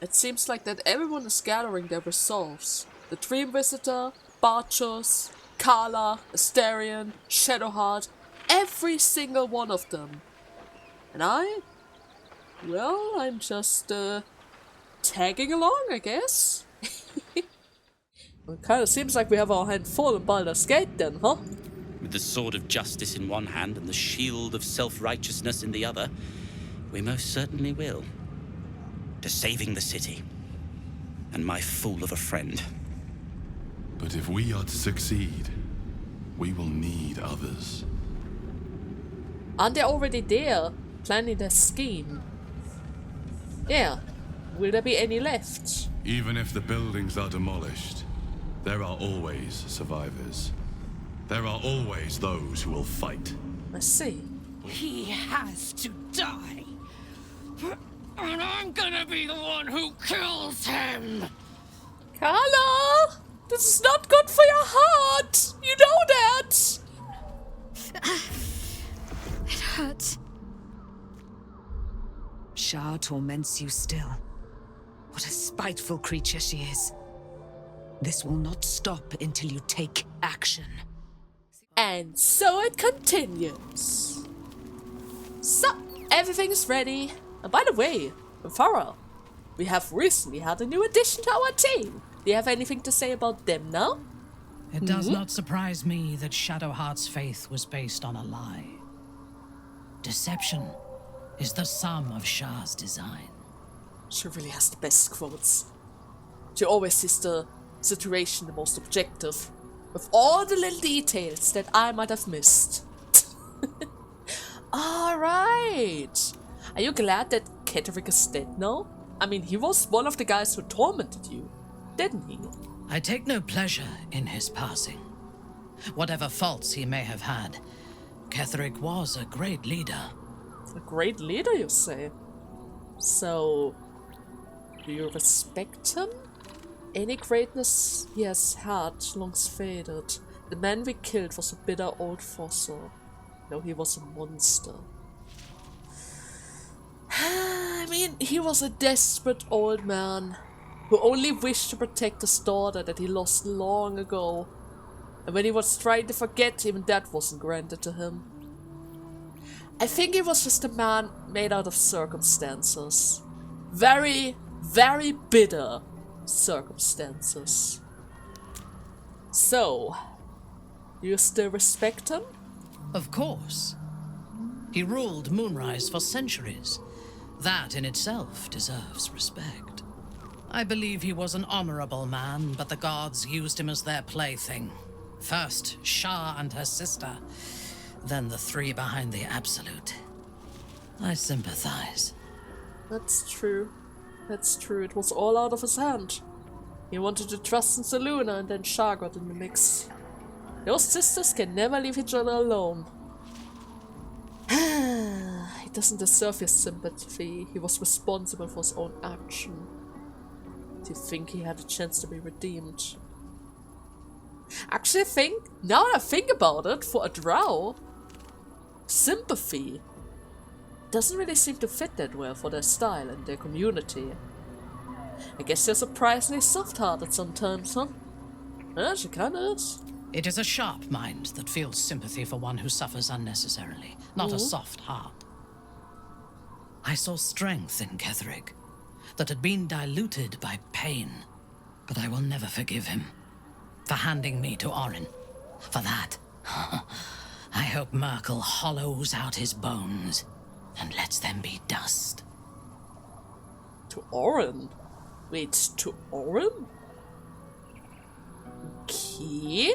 It seems like that everyone is gathering their resolves. The Dream Visitor, Barchos, Kala, Asterion, Shadowheart, every single one of them. And I'm just, tagging along, I guess. It kinda seems like we have our hand full in Baldur's Gate then, huh? With the sword of justice in one hand and the shield of self-righteousness in the other, we most certainly will. To saving the city. And my fool of a friend. But if we are to succeed, we will need others. Aren't they already there, planning their scheme? Yeah. Will there be any left? Even if the buildings are demolished, there are always survivors. There are always those who will fight. I see. He has to die. And I'm gonna be the one who kills him. Carla! This is not good for your heart! You know that! It hurts. Shah torments you still. What a spiteful creature she is. This will not stop until you take action. And so it continues. So, everything's ready. And by the way, Farah, we have recently had a new addition to our team. Do you have anything to say about them now? It does not surprise me that Shadowheart's faith was based on a lie. Deception is the sum of Shah's design. She really has the best quotes. She always sees the situation the most objective, with all the little details that I might have missed. Alright! Are you glad that Ketheric is dead now? I mean, he was one of the guys who tormented you, didn't he? I take no pleasure in his passing. Whatever faults he may have had, Ketheric was a great leader. A great leader, you say? So, do you respect him? Any greatness he has had long's faded. The man we killed was a bitter old fossil. No, he was a monster. I mean, he was a desperate old man who only wished to protect his daughter that he lost long ago. And when he was trying to forget, even that wasn't granted to him. I think he was just a man made out of circumstances. Very, very bitter circumstances. So, you still respect him? Of course. He ruled Moonrise for centuries. That in itself deserves respect. I believe he was an honorable man, but the gods used him as their plaything. First Shah and her sister, then the three behind the Absolute. I sympathize. That's true. That's true. It was all out of his hand. He wanted to trust in Selûne, and then Shah got in the mix. Those sisters can never leave each other alone. He doesn't deserve your sympathy. He was responsible for his own action. Do you think he had a chance to be redeemed? Actually, now that I think about it, for a drow, sympathy doesn't really seem to fit that well for their style and their community. I guess they're surprisingly soft-hearted sometimes, huh? Yeah, she kinda is. It is a sharp mind that feels sympathy for one who suffers unnecessarily, not a soft heart. I saw strength in Ketheric that had been diluted by pain, but I will never forgive him for handing me to Orin. For that, I hope Merkel hollows out his bones and lets them be dust. To Orin? Wait, to Orin? Okay.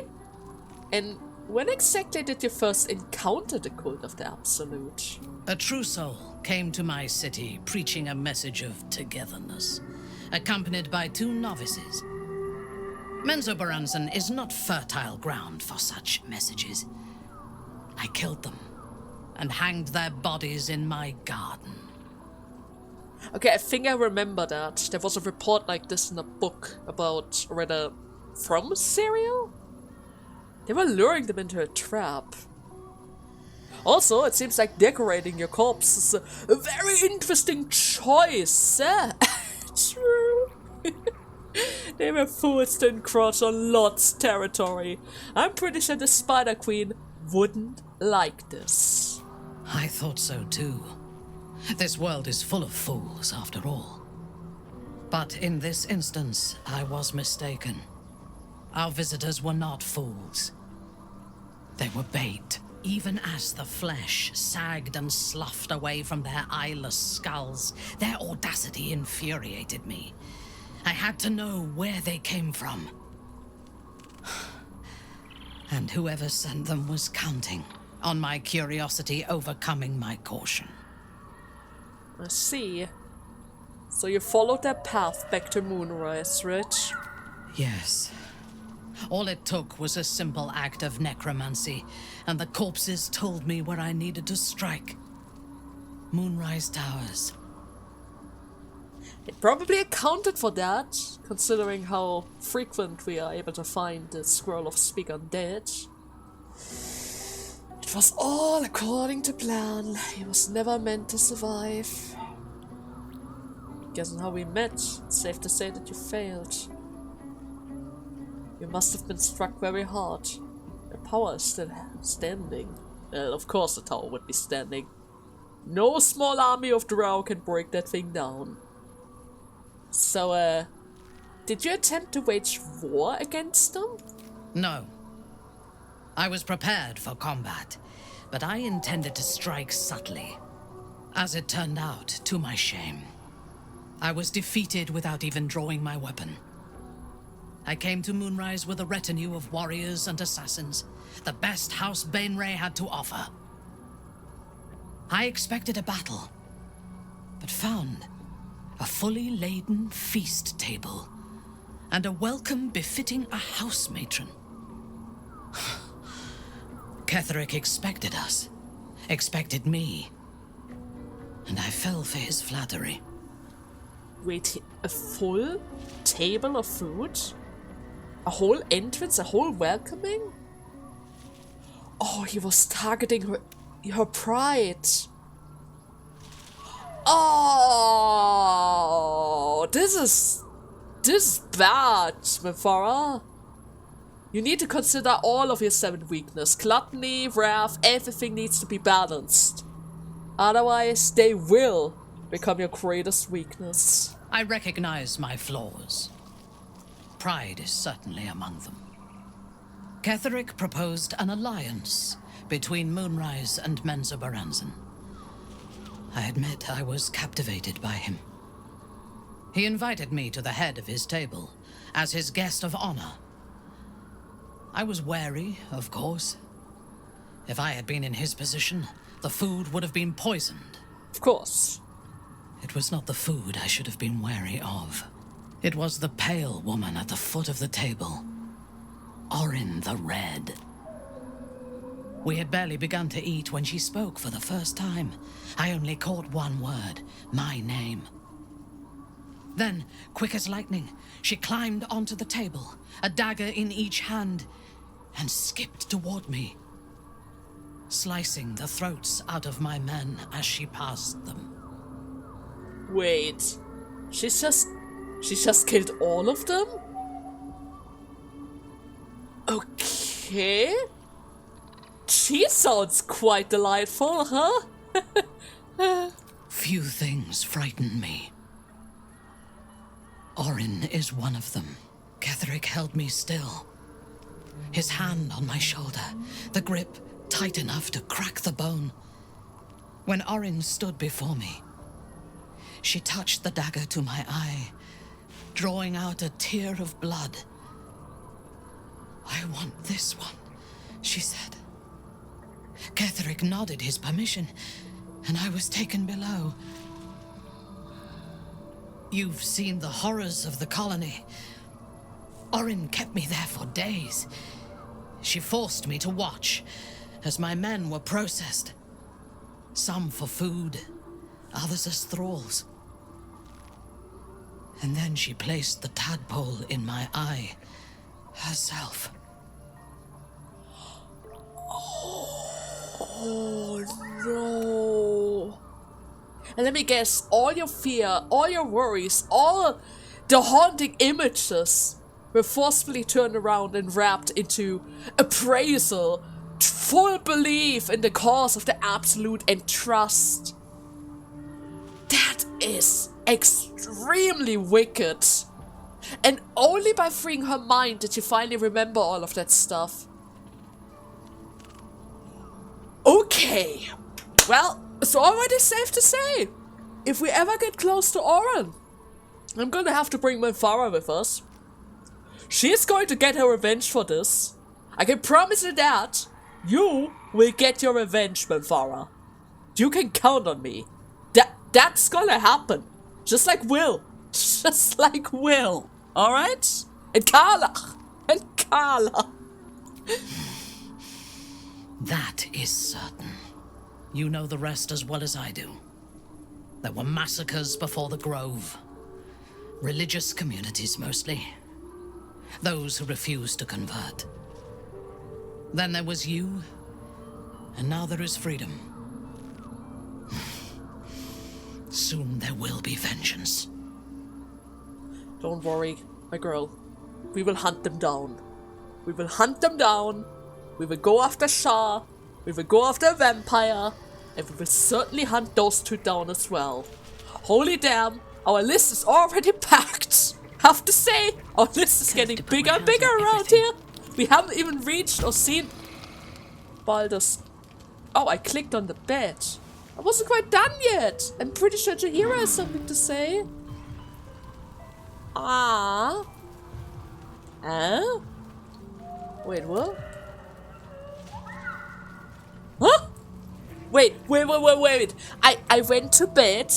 And when exactly did you first encounter the cult of the Absolute? A true soul came to my city preaching a message of togetherness, accompanied by 2 novices. Menzoberranzan is not fertile ground for such messages. I killed them and hanged their bodies in my garden. Okay, I think I remember that. There was a report like this in a book about, or rather, from Serial? They were luring them into a trap. Also, it seems like decorating your corpse is a very interesting choice, eh? True. They were forced to encroach on Lot's territory. I'm pretty sure the Spider Queen wouldn't like this. I thought so too. This world is full of fools, after all. But in this instance, I was mistaken. Our visitors were not fools. They were bait. Even as the flesh sagged and sloughed away from their eyeless skulls, their audacity infuriated me. I had to know where they came from. And whoever sent them was counting on my curiosity overcoming my caution. I see. So you followed their path back to Moonrise Ridge? Yes. All it took was a simple act of necromancy, and the corpses told me where I needed to strike. Moonrise Towers. It probably accounted for that, considering how frequent we are able to find the Scroll of Speak Undead. It was all according to plan. He was never meant to survive. Guessing how we met, it's safe to say that you failed. You must have been struck very hard. The tower is still standing. Well, of course the tower would be standing. No small army of Drow can break that thing down. So, did you attempt to wage war against them? No. I was prepared for combat, but I intended to strike subtly. As it turned out, to my shame, I was defeated without even drawing my weapon. I came to Moonrise with a retinue of warriors and assassins, the best House Bainray had to offer. I expected a battle, but found a fully laden feast table and a welcome befitting a house matron. Ketheric expected us, expected me, and I fell for his flattery. Wait, a full table of food? A whole entrance, a whole welcoming? Oh, he was targeting her pride. Oh, this is bad, Mefara. You need to consider all of your 7 weaknesses. Gluttony, wrath, everything needs to be balanced. Otherwise, they will become your greatest weakness. I recognize my flaws. Pride is certainly among them. Ketheric proposed an alliance between Moonrise and Mensa Baranzan. I admit I was captivated by him. He invited me to the head of his table as his guest of honor. I was wary, of course. If I had been in his position, the food would have been poisoned. Of course. It was not the food I should have been wary of. It was the pale woman at the foot of the table. Orin the Red. We had barely begun to eat when she spoke for the first time. I only caught one word, my name. Then, quick as lightning, she climbed onto the table, a dagger in each hand, and skipped toward me, slicing the throats out of my men as she passed them. Wait, she's just killed all of them? Okay. She sounds quite delightful, huh? Few things frighten me. Orin is one of them. Ketheric held me still. His hand on my shoulder, the grip tight enough to crack the bone. When Orin stood before me, she touched the dagger to my eye, drawing out a tear of blood. "I want this one," she said. Ketheric nodded his permission, and I was taken below. You've seen the horrors of the colony. Orin kept me there for days. She forced me to watch as my men were processed. Some for food, others as thralls. And then she placed the tadpole in my eye herself. Oh no. And let me guess, all your fear, all your worries, all The haunting images were forcefully turned around and wrapped into appraisal, full belief in the cause of the absolute, and trust. That is extremely wicked. And only by freeing her mind did she finally remember all of that stuff. Okay. Well, it's already safe to say. If we ever get close to Oren, I'm gonna have to bring my Farah with us. She's going to get her revenge for this. I can promise you that. You will get your revenge, Farah. You can count on me. That's gonna happen. Just like Will. Just like Will. Alright? And Carla. And Carla. That is certain. You know the rest as well as I do. There were massacres before the Grove. Religious communities mostly. Those who refused to convert. Then there was you, and now there is freedom. Soon there will be vengeance. Don't worry, my girl. We will hunt them down. We will hunt them down. We will go after Shah. We will go after a vampire. And we will certainly hunt those two down as well. Holy damn, our list is already packed. Have to say, our list is getting bigger and bigger around here. We haven't even reached or seen Baldur's... Oh, I clicked on the bed. I wasn't quite done yet. I'm pretty sure Jaheira has something to say. Ah. Huh? Wait, what? Huh? Wait. I went to bed.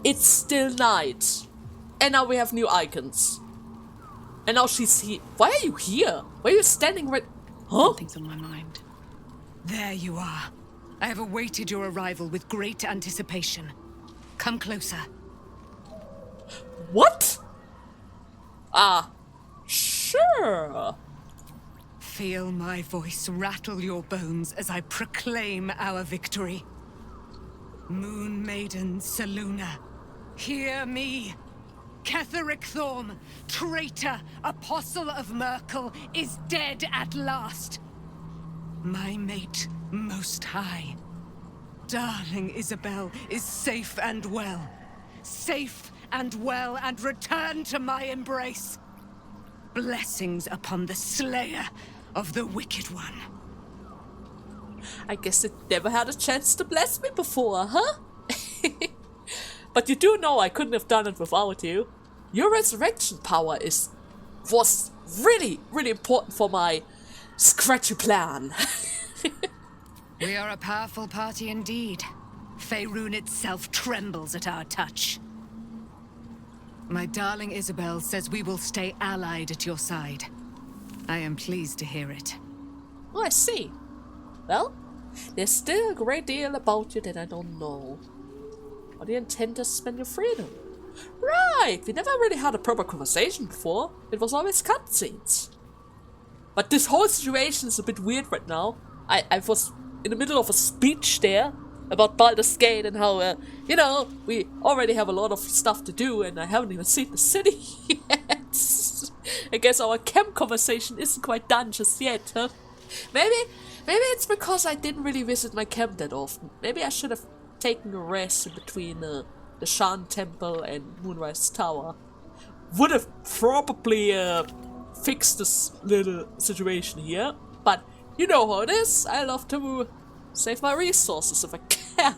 It's still night. And now we have new icons. And now she's here. Why are you here? Why are you standing right... Huh? Something's on my mind. There you are. I have awaited your arrival with great anticipation. Come closer. What? Ah, sure. Feel my voice rattle your bones as I proclaim our victory. Moon Maiden Selûne, hear me. Ketheric Thorm, traitor, apostle of Myrkul, is dead at last. My mate, Most High. Darling Isabel is safe and well. Safe and well, and returned to my embrace. Blessings upon the slayer of the Wicked One. I guess it never had a chance to bless me before, huh? But you do know I couldn't have done it without you. Your resurrection power was really, really important for my scratchy plan. We are a powerful party indeed. Faerun itself trembles at our touch. My darling Isabel says we will stay allied at your side. I am pleased to hear it. Oh, I see. Well, there's still a great deal about you that I don't know. How do you intend to spend your freedom? Right, we never really had a proper conversation before. It was always cutscenes. But this whole situation is a bit weird right now. I was in the middle of a speech there about Baldur's Gate and how, you know, we already have a lot of stuff to do and I haven't even seen the city yet. I guess our camp conversation isn't quite done just yet, huh? Maybe it's because I didn't really visit my camp that often. Maybe I should have taken a rest in between the Shan Temple and Moonrise Tower. Would have probably fixed this little situation here, but you know how it is. I love to save my resources if I can.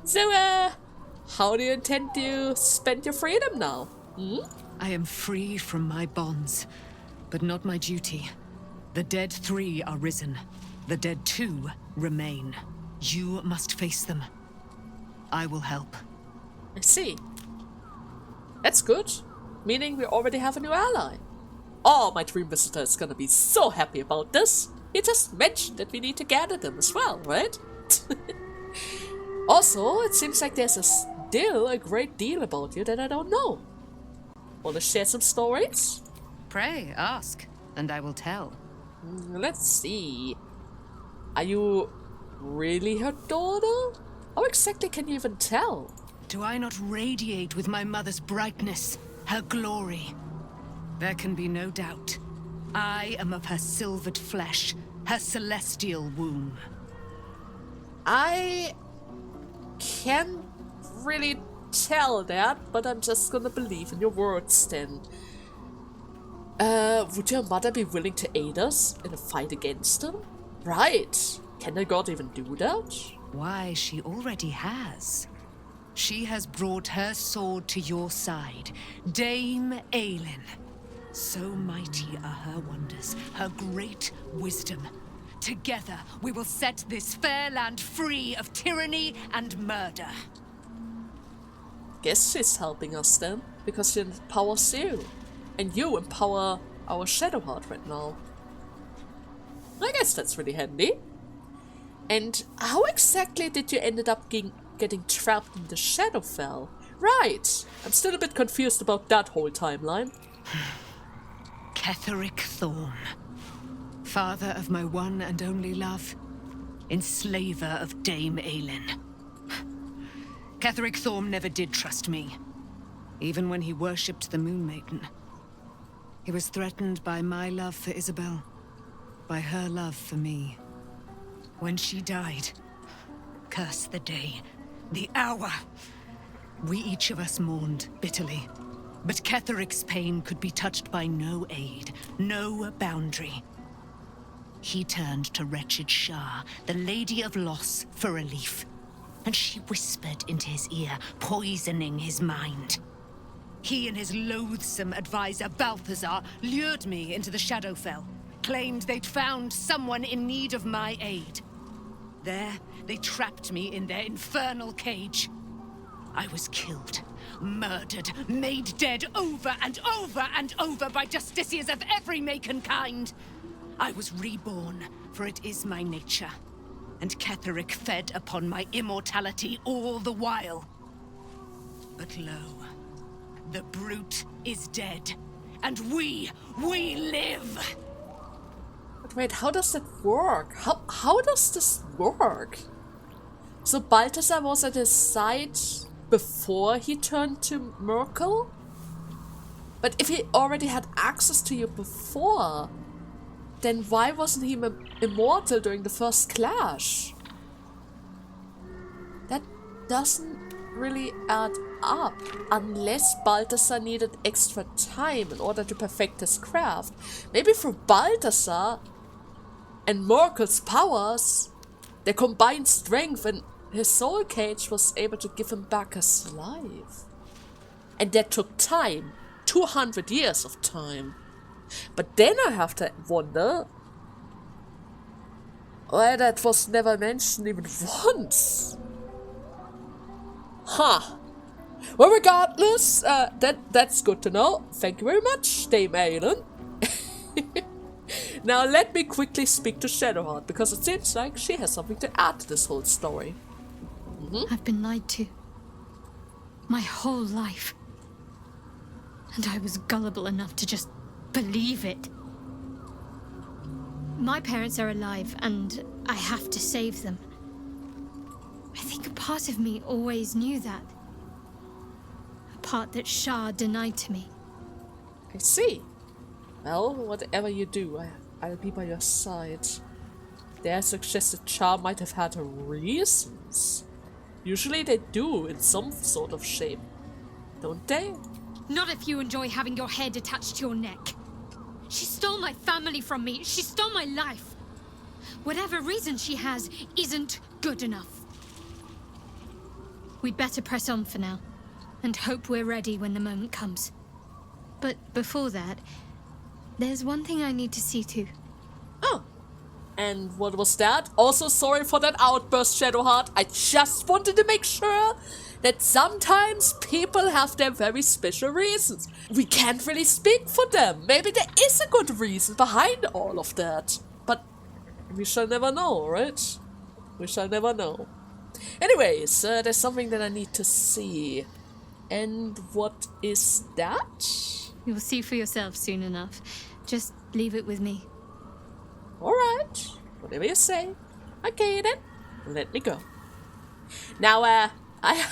So, how do you intend to spend your freedom now? I am free from my bonds, but not my duty. The dead 3 are risen. The dead 2 remain. You must face them. I will help. I see. That's good. Meaning we already have a new ally. Oh, my dream visitor is gonna be so happy about this. He just mentioned that we need to gather them as well, right? Also, it seems like there's still a great deal about you that I don't know. Wanna share some stories? Pray, ask, and I will tell. Let's see. Are you really her daughter? How exactly can you even tell? Do I not radiate with my mother's brightness, her glory? There can be no doubt. I am of her silvered flesh, her celestial womb. I can't really tell that, but I'm just gonna believe in your words then. Would your mother be willing to aid us in a fight against them? Right. Can a god even do that? Why, she already has. She has brought her sword to your side, Dame Aelin. So mighty are her wonders, her great wisdom. Together, we will set this fair land free of tyranny and murder. Guess she's helping us then, because she empowers you. And you empower our Shadowheart right now. I guess that's really handy. And how exactly did you ended up getting trapped in the Shadowfell? Right! I'm still a bit confused about that whole timeline. Ketheric Thorm. Father of my one and only love. Enslaver of Dame Aelin. Ketheric Thorm never did trust me. Even when he worshipped the Moon Maiden. He was threatened by my love for Isabel. By her love for me. When she died, curse the day, the hour. We each of us mourned bitterly. But Ketheric's pain could be touched by no aid, no boundary. He turned to wretched Shah, the Lady of Loss, for relief. And she whispered into his ear, poisoning his mind. He and his loathsome advisor, Balthazar, lured me into the Shadowfell. Claimed they'd found someone in need of my aid. There, they trapped me in their infernal cage. I was killed, murdered, made dead over and over and over by justiciars of every make and kind. I was reborn, for it is my nature. And Ketheric fed upon my immortality all the while. But lo, the brute is dead, and we live! But wait, how does that work? How does this work? So Balthazar was at his side before he turned to Merkel? But if he already had access to you before, then why wasn't he immortal during the first clash? That doesn't really add up, unless Balthazar needed extra time in order to perfect his craft. Maybe through Balthazar and Merkel's powers, their combined strength and his soul cage was able to give him back his life. And that took time, 200 years of time. But then I have to wonder why that was never mentioned even once. Huh. Well, regardless, that's good to know. Thank you very much, Dame Aelin. Now let me quickly speak to Shadowheart, because it seems like she has something to add to this whole story. I've been lied to. My whole life. And I was gullible enough to just believe it. My parents are alive, and I have to save them. I think a part of me always knew that. A part that Shah denied to me. I see. Well, whatever you do, I'll be by your side. Dare suggest that Shah might have had her reasons. Usually they do, in some sort of shape. Don't they? Not if you enjoy having your head attached to your neck. She stole my family from me. She stole my life. Whatever reason she has isn't good enough. We'd better press on for now, and hope we're ready when the moment comes. But before that, there's one thing I need to see to. Oh. And what was that? Also sorry for that outburst, Shadowheart. I just wanted to make sure that sometimes people have their very special reasons. We can't really speak for them. Maybe there is a good reason behind all of that. But we shall never know, right? We shall never know. Anyways, there's something that I need to see. And what is that? You'll see for yourself soon enough. Just leave it with me. Alright, whatever you say. Okay then, let me go. Now, I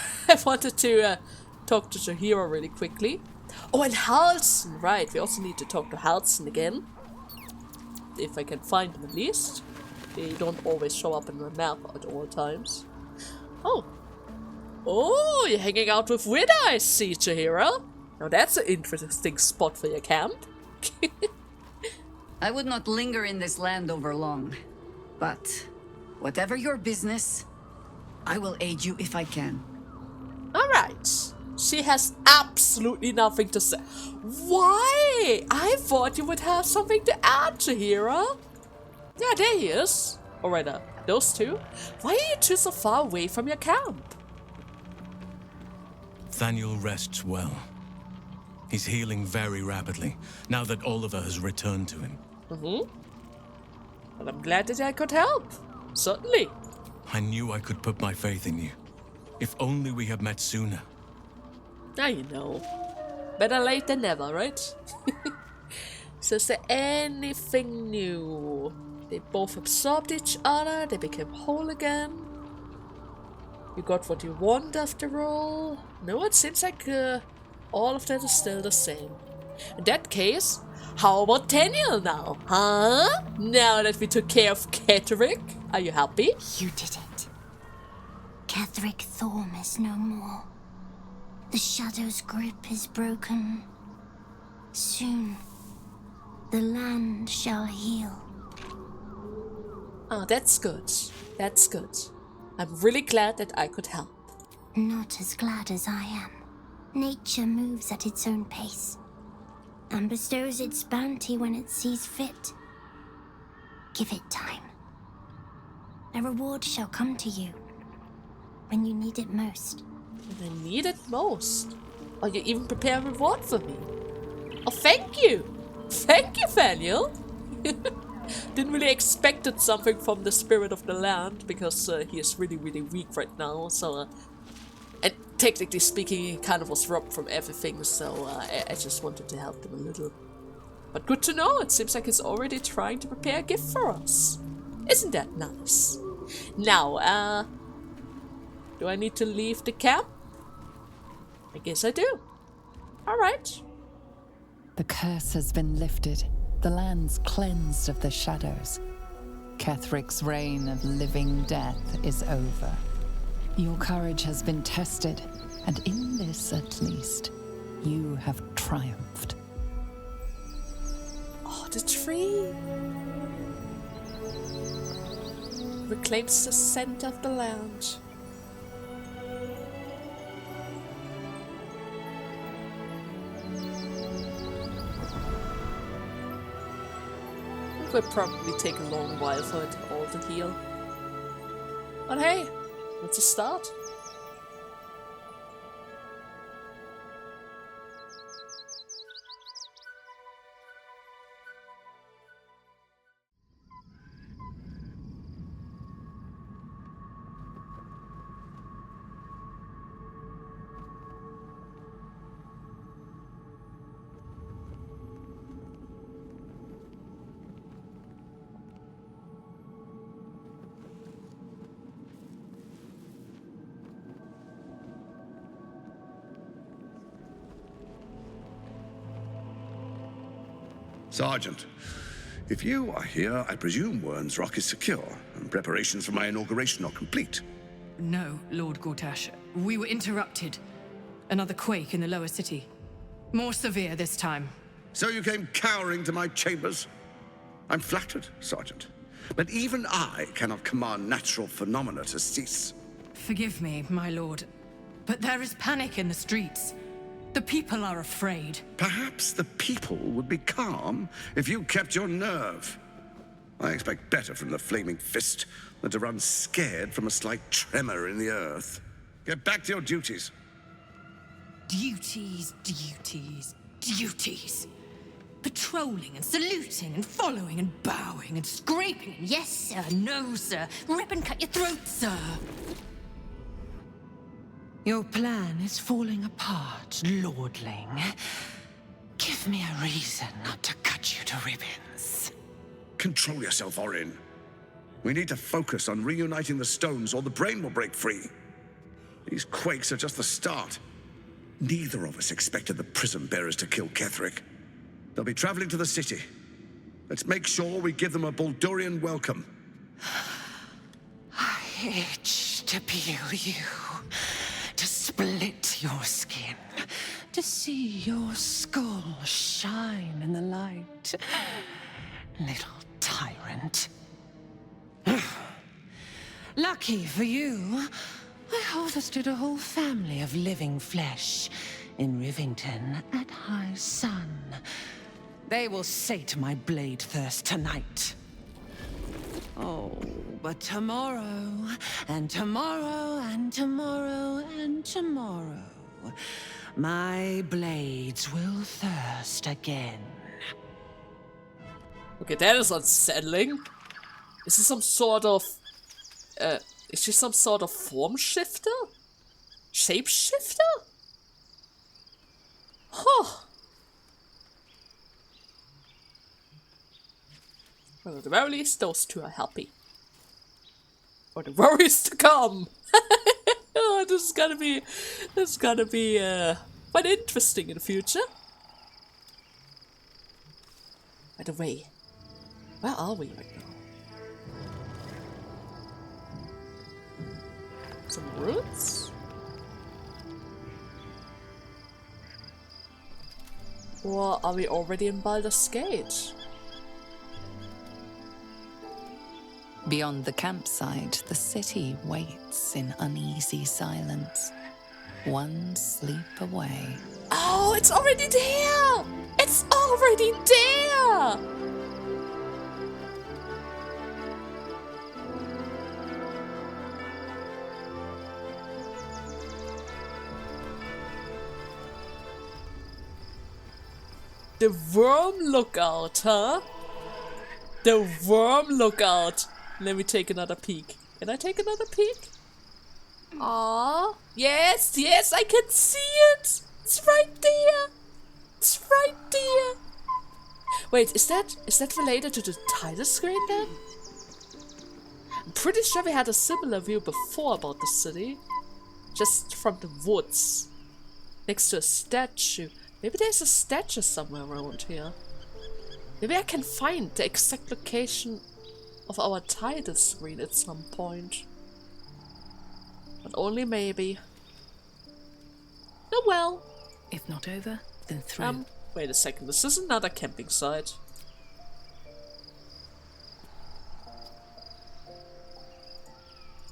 wanted to talk to Jaheira really quickly. Oh, and Halson, right. We also need to talk to Halson again. If I can find them at least. They don't always show up in the map at all times. Oh. Oh, you're hanging out with Widda, I see, Jaheira. Now that's an interesting spot for your camp. I would not linger in this land over long. But whatever your business, I will aid you if I can. Alright. She has absolutely nothing to say. Why? I thought you would have something to add, Jaheira. Yeah, there he is. Or rather, those two. Why are you two so far away from your camp? Thaniel rests well. He's healing very rapidly, now that Oliver has returned to him. Mm-hmm. Well, I'm glad that I could help. Certainly. I knew I could put my faith in you. If only we had met sooner. Now you know. Better late than never, right? So is there anything new? They both absorbed each other, they became whole again. You got what you want after all. No, it seems like all of that is still the same. In that case, how about Thaniel now, huh? Now that we took care of Ketheric, are you happy? You did it. Ketheric Thorm is no more. The Shadow's grip is broken. Soon, the land shall heal. Oh, that's good. That's good. I'm really glad that I could help. Not as glad as I am. Nature moves at its own pace and bestows its bounty when it sees fit. Give it time. A reward shall come to you when you need it most. When I need it most. Or you even prepare a reward for me. Oh, thank you! Thank you, Thaniel! Didn't really expected something from the spirit of the land, because he is really, really weak right now, so... and technically speaking, he kind of was robbed from everything, so I just wanted to help him a little. But good to know, it seems like he's already trying to prepare a gift for us. Isn't that nice? Now, do I need to leave the camp? I guess I do. Alright. The curse has been lifted. The land's cleansed of the shadows. Ketheric's reign of living death is over. Your courage has been tested, and in this at least, you have triumphed. Oh, the tree reclaims the scent of the land. It will probably take a long while for it all to heal. But hey, it's a start. Sergeant, if you are here, I presume Wyrm's Rock is secure, and preparations for my inauguration are complete. No, Lord Gortash. We were interrupted. Another quake in the lower city. More severe this time. So you came cowering to my chambers? I'm flattered, Sergeant. But even I cannot command natural phenomena to cease. Forgive me, my lord, but there is panic in the streets. The people are afraid. Perhaps the people would be calm if you kept your nerve. I expect better from the flaming fist than to run scared from a slight tremor in the earth. Get back to your duties. Duties, duties, duties. Patrolling and saluting and following and bowing and scraping and yes sir, no sir, rip and cut your throat, sir. Your plan is falling apart, lordling. Give me a reason not to cut you to ribbons. Control yourself, Orin. We need to focus on reuniting the stones or the brain will break free. These quakes are just the start. Neither of us expected the prison bearers to kill Ketheric. They'll be traveling to the city. Let's make sure we give them a Baldurian welcome. I itch to peel you, to split your skin, to see your skull shine in the light. Little tyrant. Lucky for you, I harvested a whole family of living flesh in Rivington at high sun. They will sate my blade thirst tonight. Oh, but tomorrow, and tomorrow, and tomorrow, and tomorrow, my blades will thirst again. Okay, that is unsettling. Is this some sort of... is she some sort of form shifter? Shapeshifter? Huh. Well, at the very least, those two are happy. Or the worries to come. Oh, this is gonna be quite interesting in the future. By the way, where are we right now? Some roots? Or are we already in Baldur's Gate? Beyond the campsite, the city waits in uneasy silence. One sleep away. Oh, it's already there! It's already there! The Wyrm Lookout, huh? The Wyrm Lookout. Let me take another peek. Can I take another peek? Aww. Yes, yes, I can see it! It's right there! It's right there! Wait, is that related to the title screen then? I'm pretty sure we had a similar view before about the city. Just from the woods. Next to a statue. Maybe there's a statue somewhere around here. Maybe I can find the exact location of our title screen at some point. But only maybe. Oh well. If not over, then through. Wait a second, this is another camping site.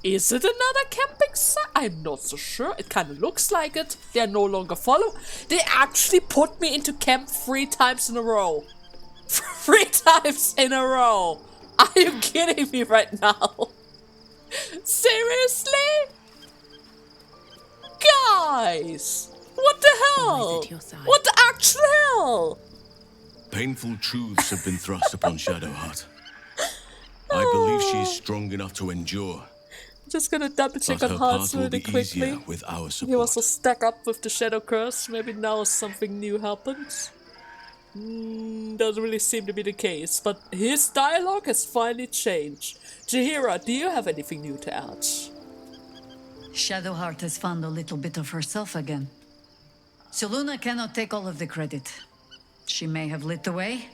Is it another camping site? I'm not so sure. It kind of looks like it. They are no longer follow. They actually put me into camp 3 times in a row. 3 times in a row. Are you kidding me right now? Seriously? Guys! What the hell? What the actual hell? Painful truths have been thrust upon Shadowheart. I believe she is strong enough to endure. I'm just gonna double check But on her Hearts path will really be quickly. easier with our support. He was so stuck up with the Shadow Curse. Maybe now something new happens. Doesn't really seem to be the case, but his dialogue has finally changed. Jaheira, do you have anything new to add? Shadowheart has found a little bit of herself again. Selûne cannot take all of the credit. She may have lit the way,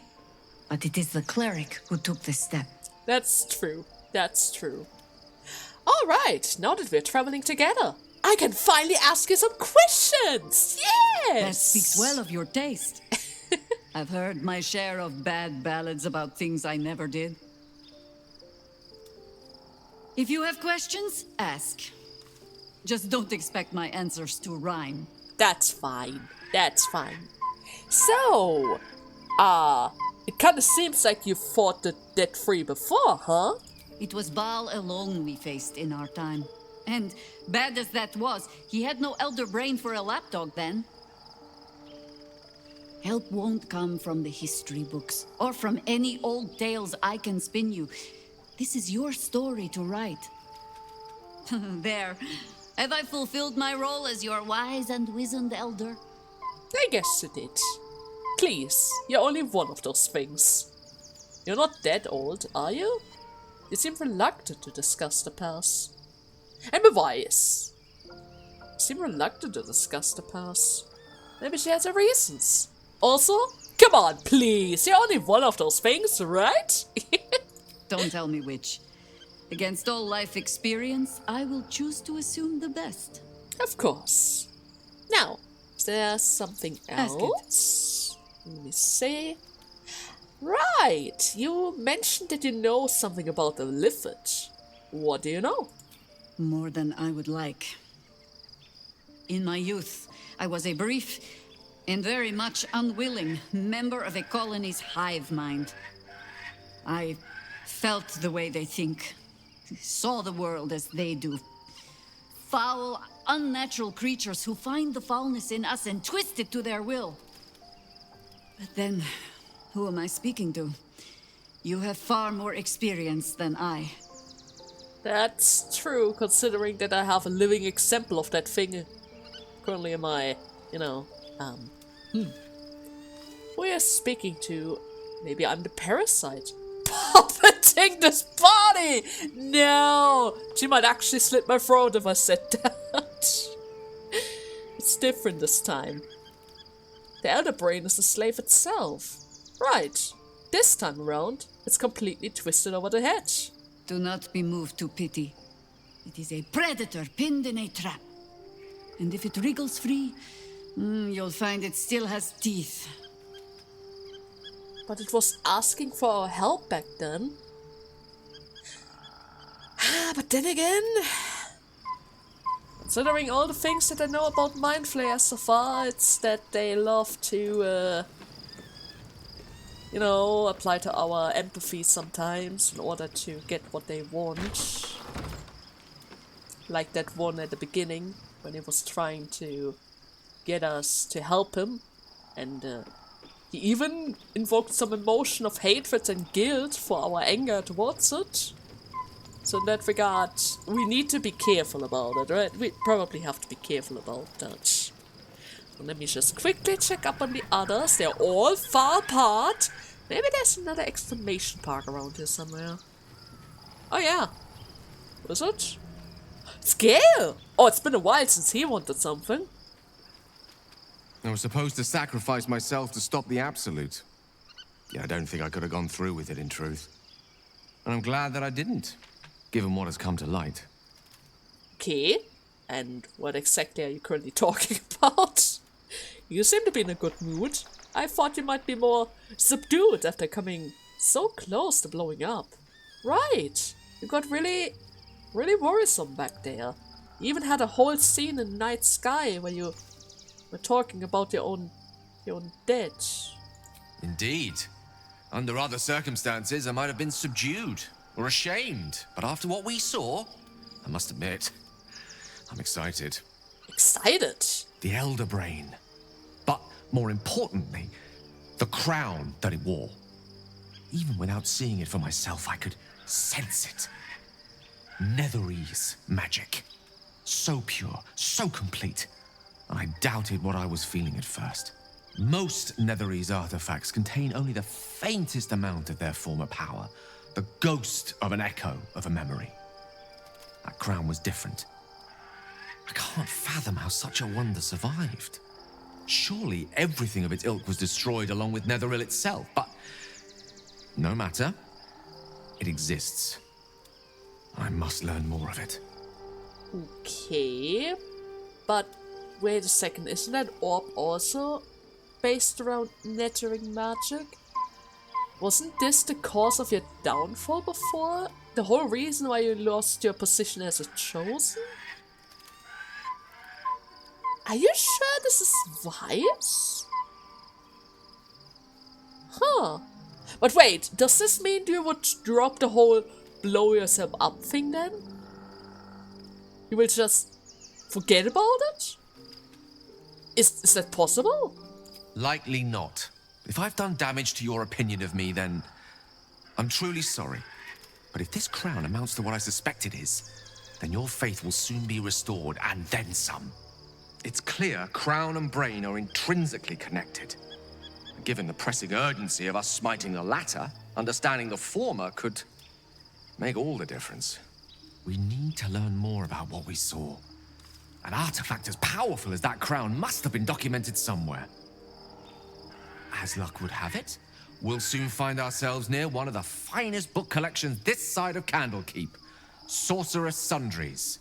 but it is the cleric who took this step. That's true. That's true. Alright, now that we're traveling together, I can finally ask you some questions! Yes! That speaks well of your taste. I've heard my share of bad ballads about things I never did. If you have questions, ask. Just don't expect my answers to rhyme. That's fine. That's fine. So, it kinda seems like you fought the Dead Three before, huh? It was Baal alone we faced in our time. And bad as that was, he had no elder brain for a lapdog then. Help won't come from the history books, or from any old tales I can spin you. This is your story to write. There. Have I fulfilled my role as your wise and wizened elder? I guess you did. Please, you're only one of those things. You're not that old, are you? You seem reluctant to discuss the past. And be wise. seemed reluctant to discuss the past. Maybe she has her reasons. Also, come on, please. You're only one of those things, right? Don't tell me which. Against all life experience, I will choose to assume the best. Of course. Now, is there something Ask it. else? Let me see. Right, you mentioned that you know something about the Lifford. What do you know? More than I would like. In my youth, I was a brief and very much unwilling member of a colony's hive mind. I felt the way they think, saw the world as they do. Foul, unnatural creatures who find the foulness in us and twist it to their will. But then, who am I speaking to? You have far more experience than I. That's true, considering that I have a living example of that thing currently in my, Who are you speaking to? Maybe I'm the parasite. Puppeting this body! No! She might actually slit my throat if I said that. It's different this time. The Elder Brain is the slave itself. Right. This time around, it's completely twisted over the head. Do not be moved to pity. It is a predator pinned in a trap. And if it wriggles free, you'll find it still has teeth. But it was asking for our help back then. But then again, considering all the things that I know about Mind Flayers so far, it's that they love to, apply to our empathy sometimes in order to get what they want. Like that one at the beginning, when he was trying to get us to help him, and he even invoked some emotion of hatred and guilt for our anger towards it. So in that regard, we need to be careful about it, right? We probably have to be careful about that. So let me just quickly check up on the others. They're all far apart. Maybe there's another exclamation mark around here somewhere. Oh yeah. Was it? Scale! Oh, it's been a while since he wanted something. I was supposed to sacrifice myself to stop the Absolute. Yeah, I don't think I could have gone through with it, in truth. And I'm glad that I didn't, given what has come to light. Okay. And what exactly are you currently talking about? You seem to be in a good mood. I thought you might be more subdued after coming so close to blowing up. Right. You got really worrisome back there. You even had a whole scene in Night Sky where you were talking about your own dead. Indeed. Under other circumstances, I might have been subdued or ashamed. But after what we saw, I must admit, I'm excited. Excited? The Elder Brain. But more importantly, the crown that it wore. Even without seeing it for myself, I could sense it. Netherese magic. So pure, so complete. I doubted what I was feeling at first. Most Netherese artifacts contain only the faintest amount of their former power, the ghost of an echo of a memory. That crown was different. I can't fathom how such a wonder survived. Surely everything of its ilk was destroyed along with Netheril itself, but no matter. It exists. I must learn more of it. Okay, but wait a second, isn't that orb also based around nettering magic? Wasn't this the cause of your downfall before? The whole reason why you lost your position as a chosen? Are you sure this is wise? Huh. But wait, does this mean you would drop the whole blow yourself up thing then? You will just forget about it? Is that possible? Likely not. If I've done damage to your opinion of me, then I'm truly sorry. But if this crown amounts to what I suspect it is, then your faith will soon be restored, and then some. It's clear crown and brain are intrinsically connected. Given the pressing urgency of us smiting the latter, understanding the former could make all the difference. We need to learn more about what we saw. An artifact as powerful as that crown must have been documented somewhere. As luck would have it, we'll soon find ourselves near one of the finest book collections this side of Candlekeep. Sorcerer's Sundries.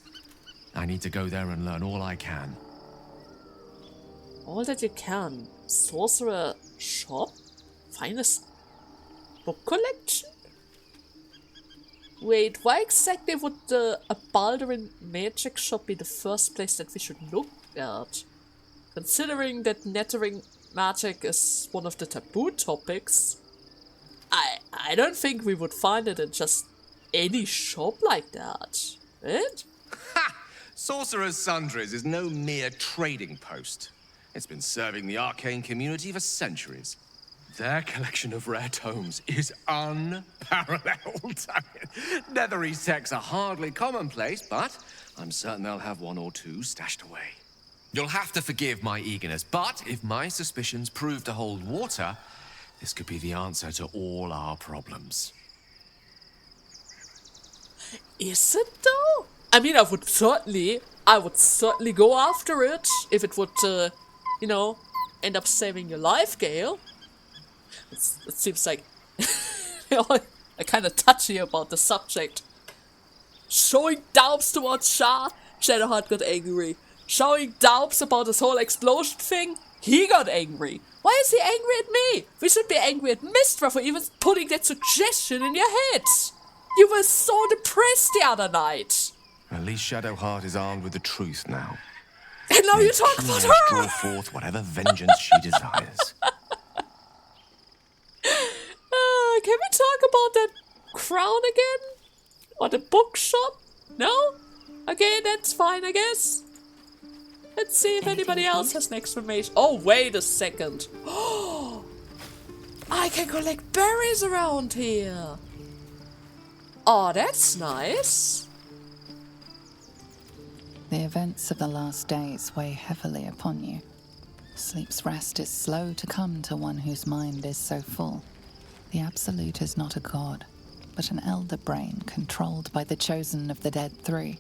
I need to go there and learn all I can. All that you can. Sorcerer shop? Finest book collection? Wait, why exactly would a Baldur magic shop be the first place that we should look at? Considering that nettering magic is one of the taboo topics, I don't think we would find it in just any shop like that, right? Ha! Sorcerer's Sundries is no mere trading post. It's been serving the arcane community for centuries. Their collection of rare tomes is unparalleled. Netherese texts are hardly commonplace, but I'm certain they'll have one or two stashed away. You'll have to forgive my eagerness, but if my suspicions prove to hold water, this could be the answer to all our problems. Is it though? I mean, I would certainly go after it if it would, you know, end up saving your life, Gale. It seems like I'm kind of touchy about the subject. Showing doubts towards Shah, Shadowheart got angry. Showing doubts about this whole explosion thing, he got angry. Why is he angry at me? We should be angry at Mistra for even putting that suggestion in your head. You were so depressed the other night. At least Shadowheart is armed with the truth now. And now you talk about her! Draw forth whatever vengeance she desires. Can we talk about that crown again? Or the bookshop? No? Okay, that's fine, I guess. Let's see if anybody else has an exclamation. Oh, wait a second. Oh, I can collect berries around here. Oh, that's nice. The events of the last days weigh heavily upon you. Sleep's rest is slow to come to one whose mind is so full. The Absolute is not a god, but an elder brain controlled by the chosen of the Dead Three.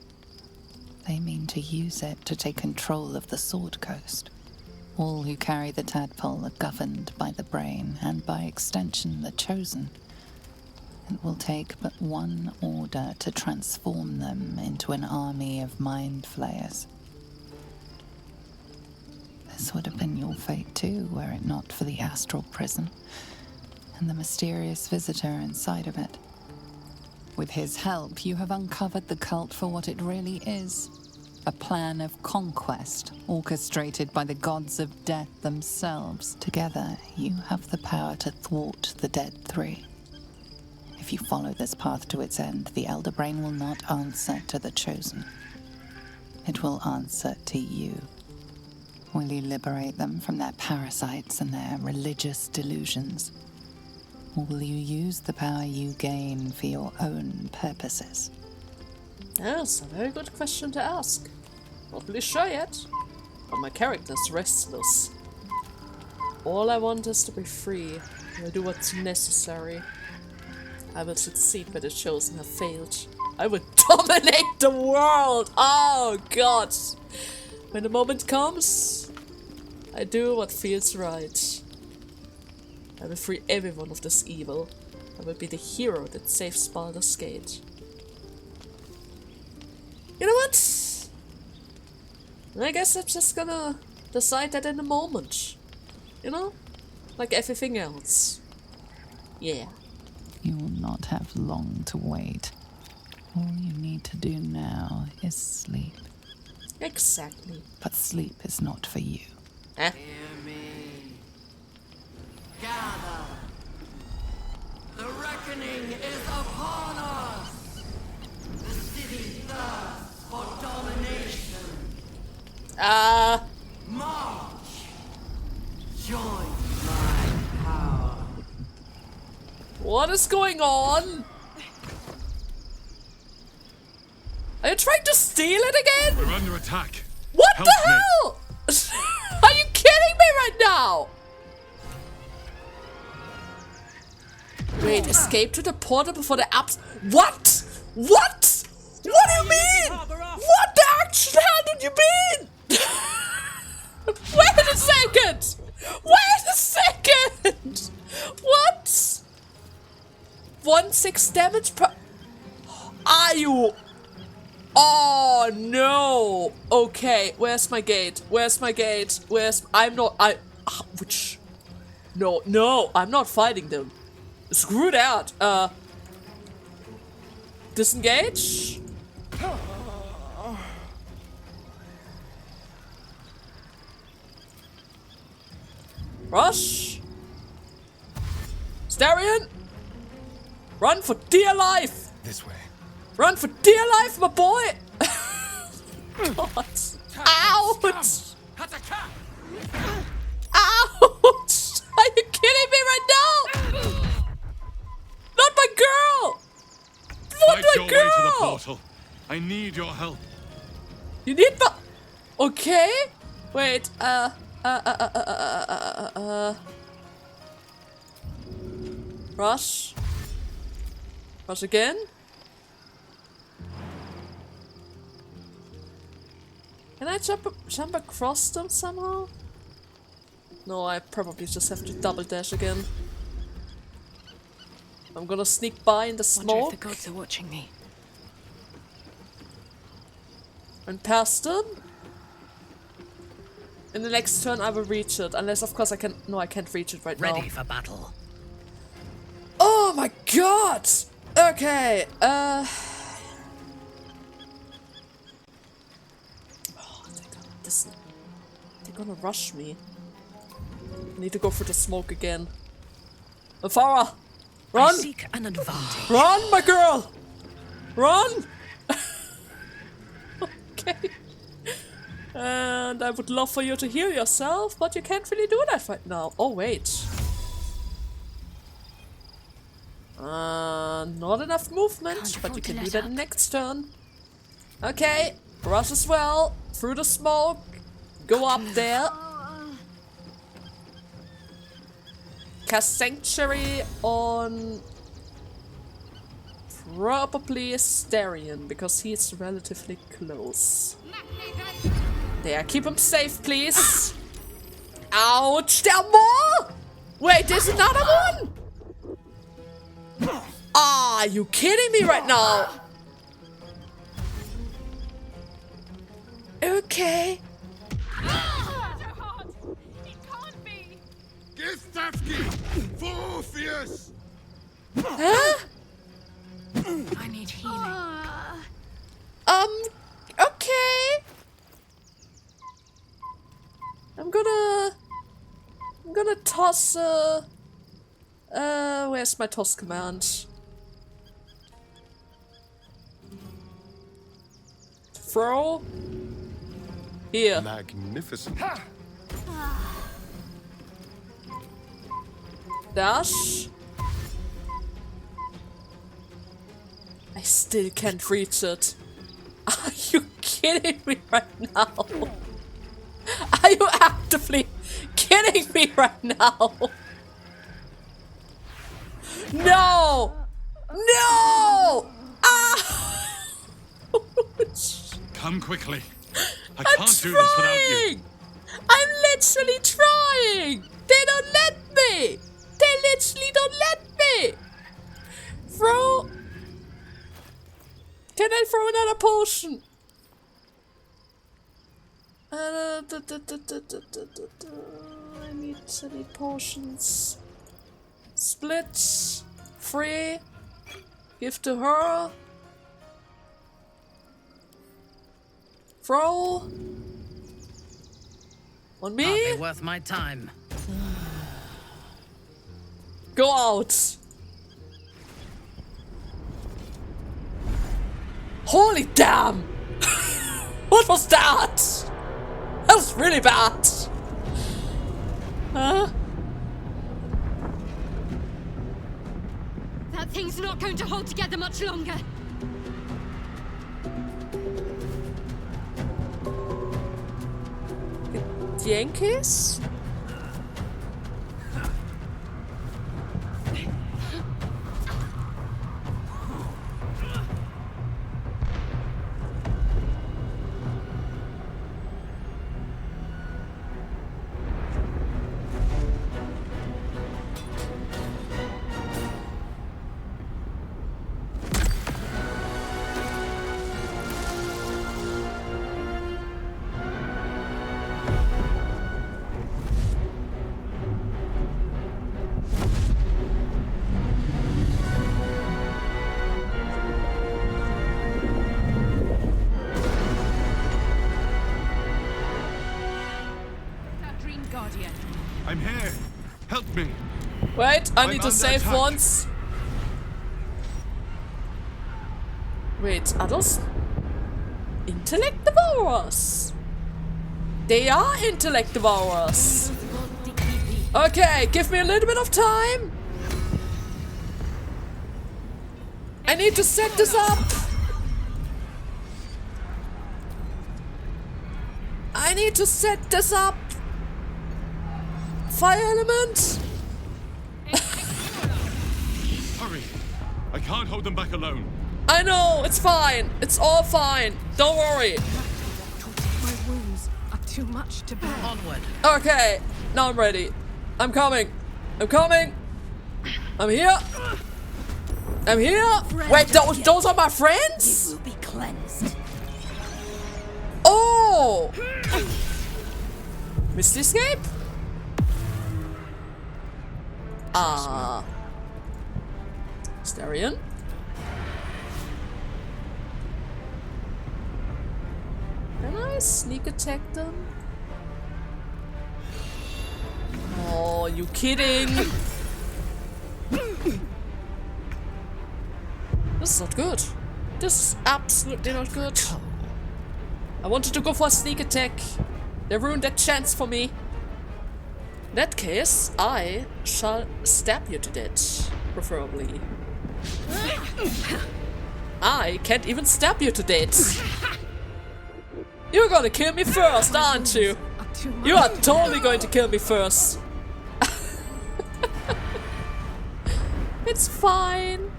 They mean to use it to take control of the Sword Coast. All who carry the tadpole are governed by the brain, and by extension the chosen. It will take but one order to transform them into an army of mind flayers. This would have been your fate too, were it not for the astral prison and the mysterious visitor inside of it. With his help, you have uncovered the cult for what it really is. A plan of conquest, orchestrated by the gods of death themselves. Together, you have the power to thwart the Dead Three. If you follow this path to its end, the Elder Brain will not answer to the Chosen. It will answer to you. Will you liberate them from their parasites and their religious delusions? Or will you use the power you gain for your own purposes? That's a very good question to ask. Not really sure yet, but my character's restless. All I want is to be free. I'll do what's necessary. I will succeed where the Chosen have failed. I will dominate the world! Oh god! When the moment comes, I do what feels right. I will free everyone of this evil. I will be the hero that saves Baldur's Gate. You know what? I guess I'm just gonna decide that in a moment. You know? Like everything else. Yeah. You will not have long to wait. All you need to do now is sleep. Exactly. But sleep is not for you. Eh? Hear me. Gather. The reckoning is upon us. The city thirsts for domination. March. Join my power. What is going on? Are you trying to steal it again? We're under attack. What Help the me. hell? Are you kidding me right now? Wait, escape to the portal before the apps. What? What? What do you mean? What the heck Which hand did you mean? Wait a second! Wait a second! What? 1/6 damage per... Are you... Oh no! Okay, where's my gate? Where's my gate? Where's... I'm not... Which... No, I'm not fighting them. Screw that. Disengage? Rush? Larian? Run for dear life! This way. Run for dear life, my boy! God. Ouch! Ouch! Are you kidding me right now? Not my girl! Not Fight my your girl! way to the portal. I need your help. You need my... Okay? Wait, Rush. Rush again. Can I jump across them somehow? No, I probably just have to double dash again. I'm gonna sneak by in the smoke. Wonder if the gods are watching me. And past them. In the next turn I will reach it, unless of course I can... No, I can't reach it right now. Ready for battle. Oh my god! Okay, Oh, they're gonna rush me. I need to go for the smoke again. Farah! Run! I seek an advantage. Run, my girl! Run! Okay. And I would love for you to heal yourself, but you can't really do that right now. Oh, wait. Not enough movement, but you can do that next turn. Okay, rush as well. Through the smoke. Go up there. Cast Sanctuary on... probably Larian, because he's relatively close. There, keep him safe, please. Ouch, there are more! Wait, there's another one? Are you kidding me right now? Okay. Huh? I need healing. Okay. I'm gonna toss, where's my toss command? Throw? Here. Magnificent. Dash? I still can't reach it. Are you kidding me right now? Are you actively kidding me right now? No! No! Ah! Come quickly. I I'm can't do this without you. I'm literally trying! They don't let me! They literally don't let me! Throw... Can I throw another potion? I need potions. Split. Free. Give to her. Throw. On me. Hardly worth my time. Go out. Holy damn! What was that? That was really bad. Huh? That thing's not going to hold together much longer. Yankees? Help me. Wait, I I'm need to under save attack. once. Wait, are those intellect devourers? They are intellect devourers. Okay, give me a little bit of time. I need to set this up. I need to set this up. Fire element. Hurry. I can't hold them back alone. I know, it's fine. It's all fine. Don't worry. My wounds are too much to bear. Onward. Okay, now I'm ready. I'm coming. I'm coming. I'm here. I'm here. Wait, those are my friends? You will be cleansed. Oh! Missed escape? Ah. Larian? Can I sneak attack them? Oh, you kidding? This is not good. This is absolutely not good. I wanted to go for a sneak attack. They ruined that chance for me. In that case, I shall stab you to death, preferably. I can't even stab you to death. You're gonna kill me first, aren't you? You are totally going to kill me first. It's fine.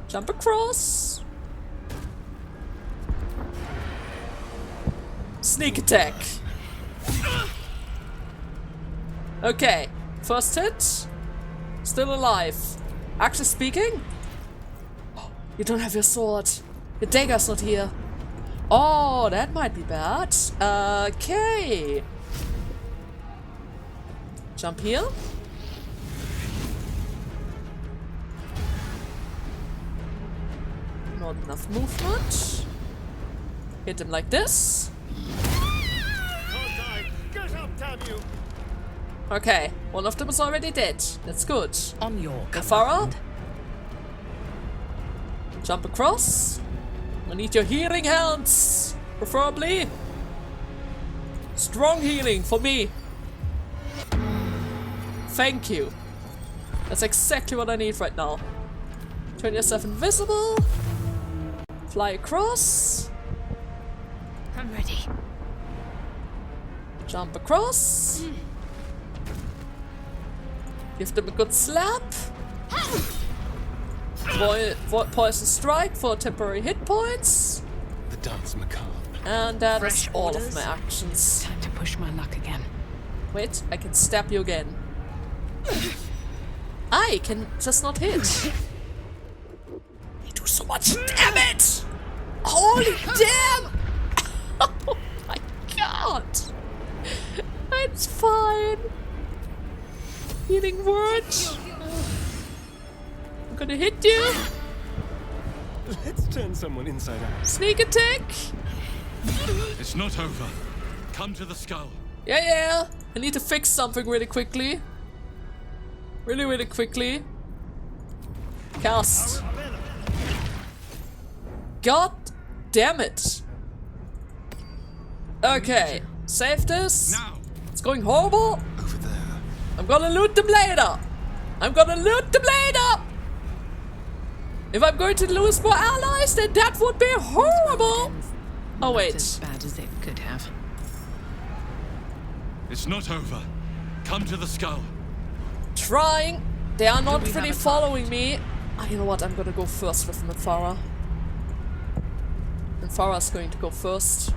Jump across. Sneak attack. Okay, first hit. Still alive. Actually speaking, you don't have your sword. Your dagger's not here. Oh, that might be bad. Okay. Jump here. Not enough movement. Hit him like this. Okay, one of them is already dead. That's good. On your Farah. Jump across. I need your healing hands, preferably. Strong healing for me. Thank you. That's exactly what I need right now. Turn yourself invisible. Fly across. I'm ready. Jump across. Give them a good slap. Poison strike for temporary hit points. The dance macabre. And that Fresh is all orders? of my actions. Time to push my luck again. Wait, I can stab you again. I can just not hit. You do so much damage! Holy damn! Oh my god! It's fine. Healing words. I'm gonna hit you. Let's turn someone inside out. Sneak attack. It's not over. Come to the skull. Yeah. I need to fix something really quickly. Really quickly. Cast. God damn it. Okay. Save this. Now. It's going horrible. Over there. I'm gonna loot them later. If I'm going to lose more allies, then that would be horrible. Oh wait. As bad as it could have. It's not over. Come to the skull. Trying. They are not we have really a following me. Oh, you know what? I'm gonna go first with Farah. And Farah's going to go first.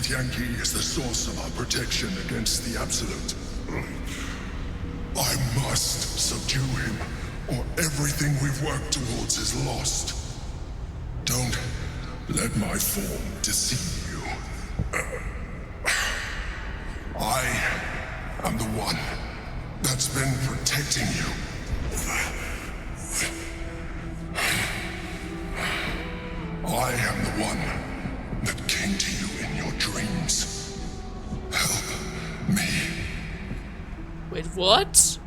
Githyanki is the source of our protection against the Absolute. I must subdue him, or everything we've worked towards is lost. Don't let my form deceive you. I am the one that's been protecting you. I am the one that came to you in your dreams. Help me. Wait, what?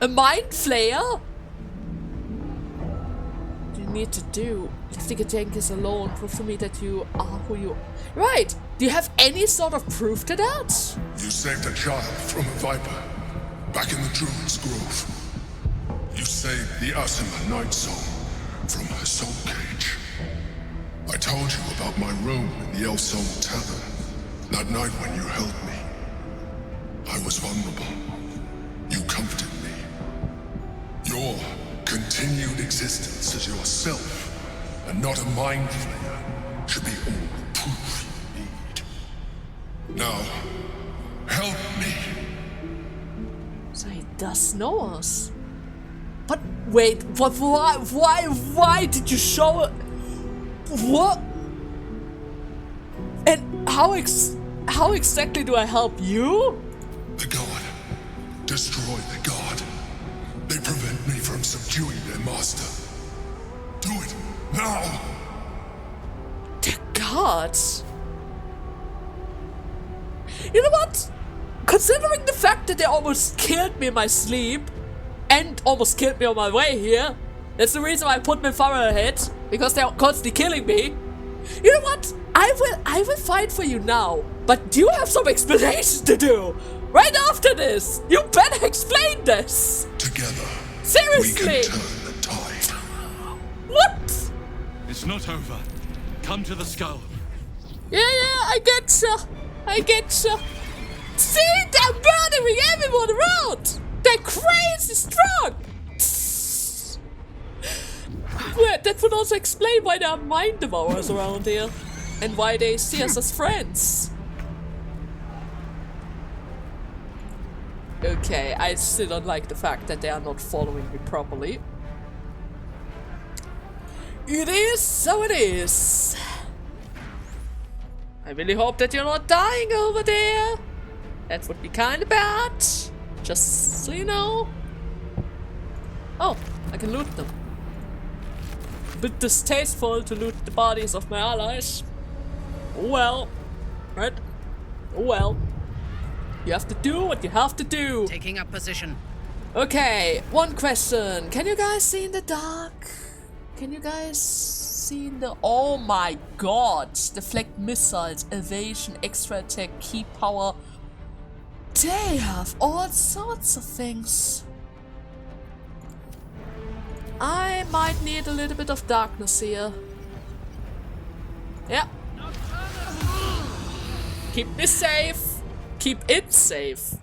A mind flayer? What do you need to do? Leave the Githyanki alone. Prove to me that you are who you are. Right! Do you have any sort of proof to that? You saved a child from a viper, back in the Druid's Grove. You saved the Asima Night Soul from her soul cage. I told you about my room in the El Sol Tavern, that night when you held me. I was vulnerable. You comforted me. Your continued existence as yourself, and not a mind flayer, should be all the proof you need. Now, help me. So he does know us. But wait, what? Why did you show it? What? And how exactly do I help you? The god. Destroy the god. They prevent me from subduing their master. Do it now. The gods. You know what? Considering the fact that they almost killed me in my sleep and almost killed me on my way here, that's the reason why I put my fire ahead, because they're constantly killing me. You know what? I will fight for you now, but you have some explanations to do. Right after this, you better explain this. Together, seriously. We can turn the tide. What? It's not over. Come to the skull. Yeah, I getcha. See, they're murdering everyone around. They're crazy strong. Well, that would also explain why there are mind devourers around here, and why they see us as friends. Okay, I still don't like the fact that they are not following me properly. It is so it is. I really hope that you're not dying over there. That would be kind of bad. Just so you know. Oh, I can loot them. A bit distasteful to loot the bodies of my allies. Oh well. Right? Oh well. You have to do what you have to do. Taking up position. Okay, one question. Can you guys see in the dark? Can you guys see in the... Oh my god. Deflect missiles, evasion, extra attack, key power. They have all sorts of things. I might need a little bit of darkness here. Yeah. Keep me safe. Keep it safe.